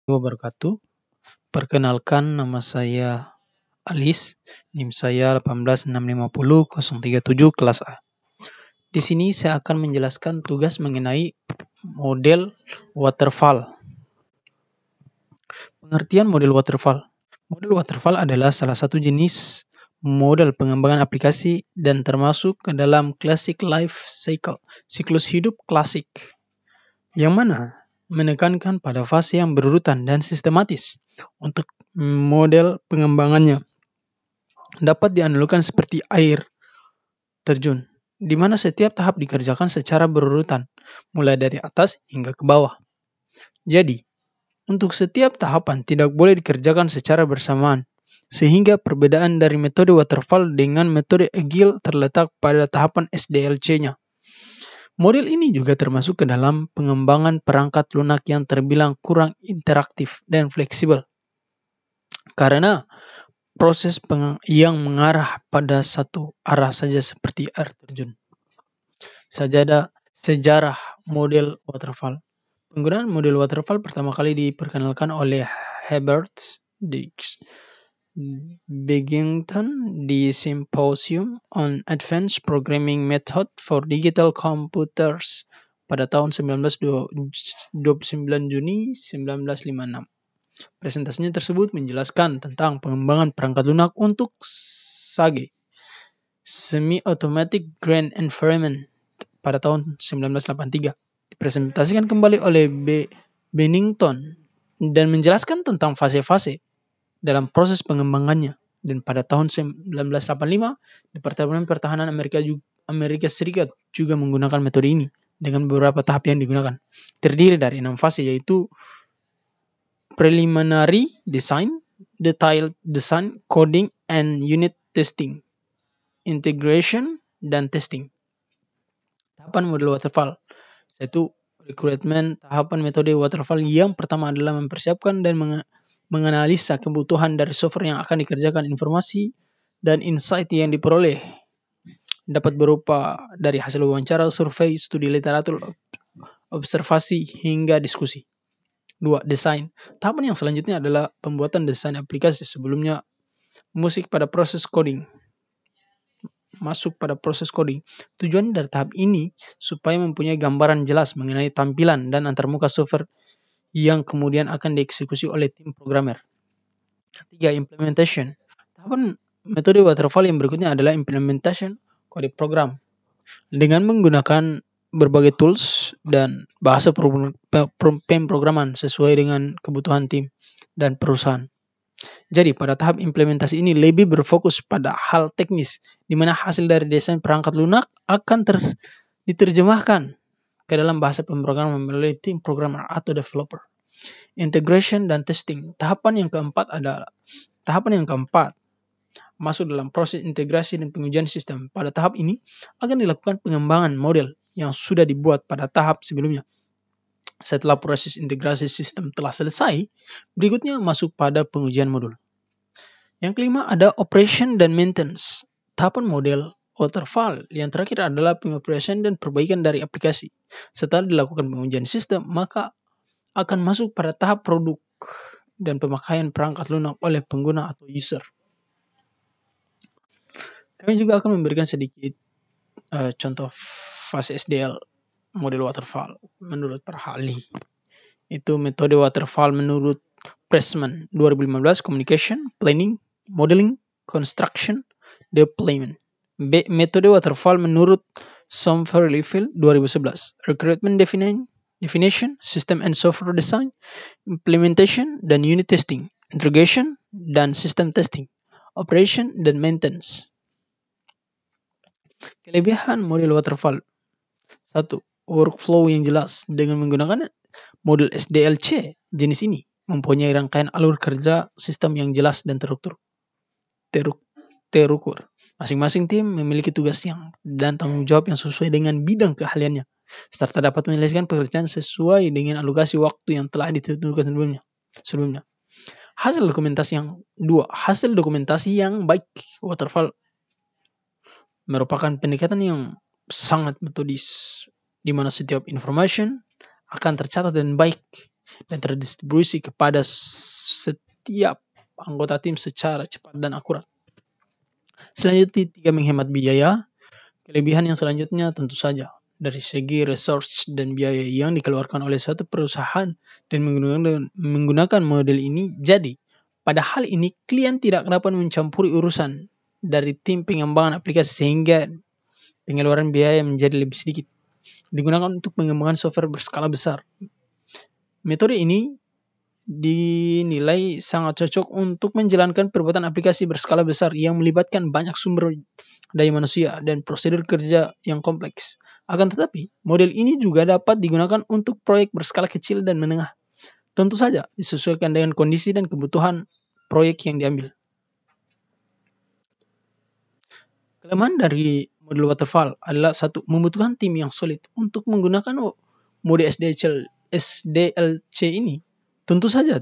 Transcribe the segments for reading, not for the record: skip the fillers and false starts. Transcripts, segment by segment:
Wabarakatuh. Perkenalkan, nama saya Alis, NIM saya 18650-037 kelas A. Di sini saya akan menjelaskan tugas mengenai model waterfall. Pengertian model waterfall. Model waterfall adalah salah satu jenis model pengembangan aplikasi dan termasuk ke dalam classic life cycle, siklus hidup klasik, yang mana menekankan pada fase yang berurutan dan sistematis. Untuk model pengembangannya dapat dianalogikan seperti air terjun, di mana setiap tahap dikerjakan secara berurutan, mulai dari atas hingga ke bawah. Jadi, untuk setiap tahapan tidak boleh dikerjakan secara bersamaan, sehingga perbedaan dari metode waterfall dengan metode agile terletak pada tahapan SDLC-nya. Model ini juga termasuk ke dalam pengembangan perangkat lunak yang terbilang kurang interaktif dan fleksibel, karena proses yang mengarah pada satu arah saja seperti air terjun. Sejarah model waterfall. Penggunaan model waterfall pertama kali diperkenalkan oleh Herbert Begington di Symposium on Advanced Programming Method for Digital Computers pada tahun 29 Juni 1956. Presentasinya tersebut menjelaskan tentang pengembangan perangkat lunak untuk SAGE, Semi-Automatic Grand Environment, pada tahun 1983. Dipresentasikan kembali oleh Bennington dan menjelaskan tentang fase-fase dalam proses pengembangannya. Dan pada tahun 1985, Departemen Pertahanan Amerika Serikat juga menggunakan metode ini dengan beberapa tahap yang digunakan. Terdiri dari 6 fase, yaitu preliminary design, detailed design, coding, and unit testing, integration, dan testing. Tahapan model waterfall, yaitu rekrutmen. Tahapan metode waterfall yang pertama adalah mempersiapkan dan menganalisa kebutuhan dari software yang akan dikerjakan. Informasi dan insight yang diperoleh dapat berupa dari hasil wawancara, survei, studi literatur, observasi, hingga diskusi. 2. Desain. Tahapan yang selanjutnya adalah pembuatan desain aplikasi. Sebelumnya masuk pada proses coding. Tujuan dari tahap ini supaya mempunyai gambaran jelas mengenai tampilan dan antarmuka software yang kemudian akan dieksekusi oleh tim programmer. 3. Implementation. Tahapan metode waterfall yang berikutnya adalah implementation kode program dengan menggunakan berbagai tools dan bahasa pemrograman sesuai dengan kebutuhan tim dan perusahaan. Jadi pada tahap implementasi ini lebih berfokus pada hal teknis, di mana hasil dari desain perangkat lunak akan diterjemahkan ke dalam bahasa pemrograman melalui tim programmer atau developer. Integration dan testing. Tahapan yang keempat masuk dalam proses integrasi dan pengujian sistem. Pada tahap ini akan dilakukan pengembangan model yang sudah dibuat pada tahap sebelumnya. Setelah proses integrasi sistem telah selesai, berikutnya masuk pada pengujian modul. Yang kelima ada operation dan maintenance. Tahapan model waterfall yang terakhir adalah pengoperasian dan perbaikan dari aplikasi. Setelah dilakukan pengujian sistem, maka akan masuk pada tahap produk dan pemakaian perangkat lunak oleh pengguna atau user. Kami juga akan memberikan sedikit contoh fase SDL model waterfall menurut Parhali. Itu metode waterfall menurut Pressman 2015, communication, planning, modeling, construction, deployment. B. Metode waterfall menurut Sommerfeld 2011, recruitment definition, system and software design, implementation dan unit testing, integration dan system testing, operation dan maintenance. Kelebihan model waterfall. 1. Workflow yang jelas. Dengan menggunakan model SDLC jenis ini mempunyai rangkaian alur kerja sistem yang jelas dan terukur. Masing-masing tim memiliki tugas dan tanggung jawab yang sesuai dengan bidang keahliannya, serta dapat menyelesaikan pekerjaan sesuai dengan alokasi waktu yang telah ditentukan sebelumnya. Hasil dokumentasi yang baik. Waterfall merupakan pendekatan yang sangat metodis, di mana setiap information akan tercatat dan baik dan terdistribusi kepada setiap anggota tim secara cepat dan akurat. Selanjutnya, 3, menghemat biaya. Kelebihan yang selanjutnya tentu saja dari segi resource dan biaya yang dikeluarkan oleh suatu perusahaan dan menggunakan model ini. Jadi, pada hal ini klien tidak dapat mencampuri urusan dari tim pengembangan aplikasi sehingga pengeluaran biaya menjadi lebih sedikit. Digunakan untuk pengembangan software berskala besar. Metode ini dinilai sangat cocok untuk menjalankan perbuatan aplikasi berskala besar yang melibatkan banyak sumber daya manusia dan prosedur kerja yang kompleks. Akan tetapi, model ini juga dapat digunakan untuk proyek berskala kecil dan menengah. Tentu saja disesuaikan dengan kondisi dan kebutuhan proyek yang diambil. Kelemahan dari model waterfall adalah satu, membutuhkan tim yang solid untuk menggunakan mode SDLC ini. Tentu saja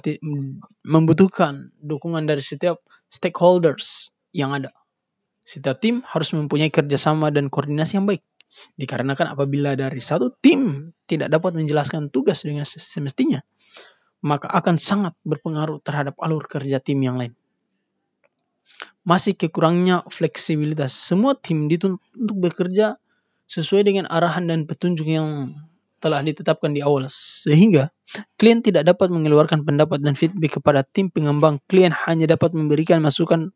membutuhkan dukungan dari setiap stakeholders yang ada. Setiap tim harus mempunyai kerjasama dan koordinasi yang baik. Dikarenakan apabila dari satu tim tidak dapat menjelaskan tugas dengan semestinya, maka akan sangat berpengaruh terhadap alur kerja tim yang lain. Masih kekurangnya fleksibilitas. Semua tim dituntut untuk bekerja sesuai dengan arahan dan petunjuk yang telah ditetapkan di awal, sehingga klien tidak dapat mengeluarkan pendapat dan feedback kepada tim pengembang. Klien hanya dapat memberikan masukan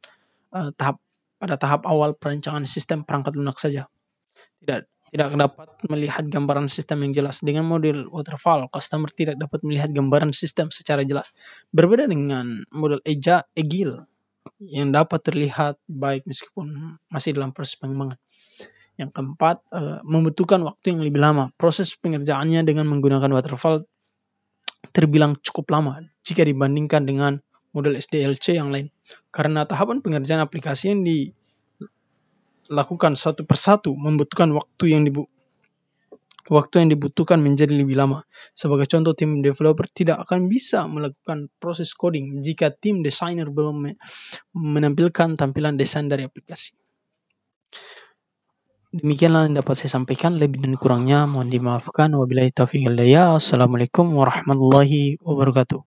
pada tahap awal perancangan sistem perangkat lunak saja. Tidak dapat melihat gambaran sistem yang jelas. Dengan model waterfall, customer tidak dapat melihat gambaran sistem secara jelas. Berbeda dengan model agile yang dapat terlihat baik meskipun masih dalam proses pengembangan. Yang keempat, membutuhkan waktu yang lebih lama. Proses pengerjaannya dengan menggunakan waterfall terbilang cukup lama jika dibandingkan dengan model SDLC yang lain. Karena tahapan pengerjaan aplikasi yang dilakukan satu persatu membutuhkan waktu yang dibutuhkan menjadi lebih lama. Sebagai contoh, tim developer tidak akan bisa melakukan proses coding jika tim desainer belum menampilkan tampilan desain dari aplikasi. Demikianlah yang dapat saya sampaikan. Lebih dan kurangnya mohon dimaafkan. Wabillahi taufiq wal hidayah. Assalamualaikum warahmatullahi wabarakatuh.